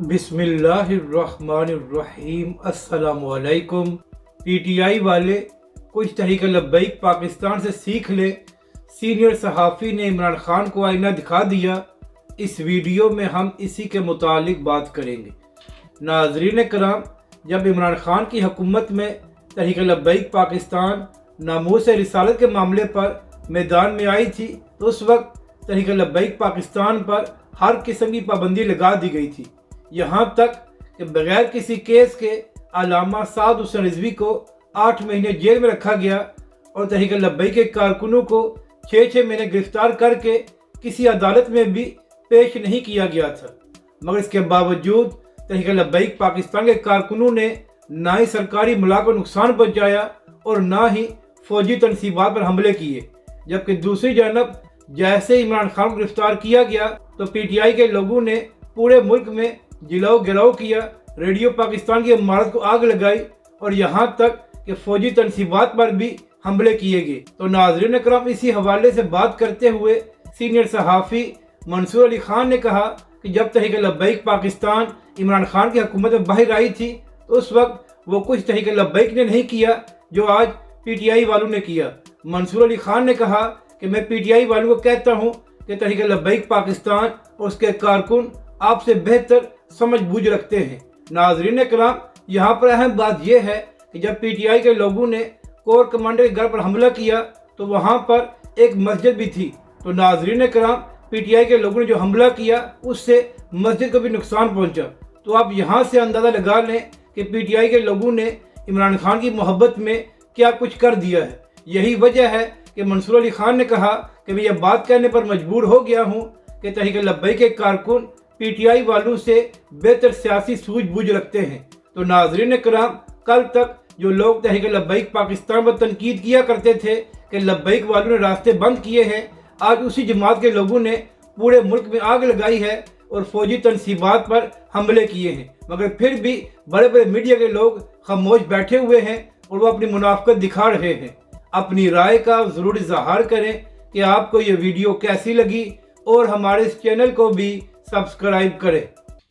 बिस्मिल्लाहिर्रहमानिर्रहीम। अस्सलामुअलैकुम। पीटीआई वाले कुछ तहरीक लब्बैक पाकिस्तान से सीख ले। सीनियर सहाफ़ी ने इमरान खान को आईना दिखा दिया। इस वीडियो में हम इसी के मुतालिक बात करेंगे। नाज़रीन कराम, जब इमरान खान की हुकूमत में तहरीक लब्बैक पाकिस्तान नामूस रिसालत के मामले पर मैदान में आई थी तो उस वक्त तहरीक लब्बैक पाकिस्तान पर हर किस्म की पाबंदी लगा दी गई थी। यहाँ तक कि बगैर किसी केस के अल्लामा साद हुसैन रिजवी को 8 महीने जेल में रखा गया और तहरीक लब्बैक के कारकुनों को 6 महीने गिरफ्तार करके किसी अदालत में भी पेश नहीं किया गया था। मगर इसके बावजूद तहरीक लब्बैक पाकिस्तान के कारकुनों ने ना ही सरकारी मुलाक को नुकसान पहुँचाया और ना ही फौजी तनसीबात पर हमले किए। जबकि दूसरी जानब जैसे इमरान खान को गिरफ्तार किया गया तो पीटीआई के लोगों ने पूरे मुल्क में जिलाओ गिराव किया, रेडियो पाकिस्तान की इमारत को आग लगाई और यहाँ तक कि फौजी तनसीबात पर भी हमले किए गए। तो नाज़रीन करम, इसी हवाले से बात करते हुए सीनियर सहाफ़ी मंसूर अली खान ने कहा कि जब तहरीक लब्बैक पाकिस्तान इमरान खान की हुकूमत में बाहर आई थी तो उस वक्त वो कुछ तहरीक लब्बैक ने नहीं किया जो आज पीटीआई वालों ने किया। मंसूर अली खान ने कहा कि मैं पीटीआई वालों को कहता हूँ कि तहरीक लब्बैक पाकिस्तान और उसके कारकुन आपसे बेहतर समझ बूझ रखते हैं। नाज़रीन कराम, यहाँ पर अहम बात यह है कि जब पीटीआई के लोगों ने कोर कमांडर के घर पर हमला किया तो वहाँ पर एक मस्जिद भी थी। तो नाज़रीन कराम, पीटीआई के लोगों ने जो हमला किया उससे मस्जिद को भी नुकसान पहुँचा। तो आप यहाँ से अंदाज़ा लगा लें कि पीटीआई के लोगों ने इमरान खान की मोहब्बत में क्या कुछ कर दिया है। यही वजह है कि मंसूर अली खान ने कहा कि मैं यह बात कहने पर मजबूर हो गया हूँ कि तहरीक लब्बैक के कारकुन पीटीआई वालों से बेहतर सियासी सूझबूझ रखते हैं। तो नाज़रीन कराम, कल तक जो लोग तहरीक लब्बैक पाकिस्तान पर तनकीद किया करते थे कि लब्बैक वालों ने रास्ते बंद किए हैं, आज उसी जमात के लोगों ने पूरे मुल्क में आग लगाई है और फौजी तनसीबात पर हमले किए हैं। मगर फिर भी बड़े बड़े मीडिया के लोग खामोश बैठे हुए हैं और वो अपनी मुनाफिकत दिखा रहे हैं। अपनी राय का ज़रूर इज़हार करें कि आपको ये वीडियो कैसी लगी और हमारे इस चैनल को भी सब्सक्राइब करें।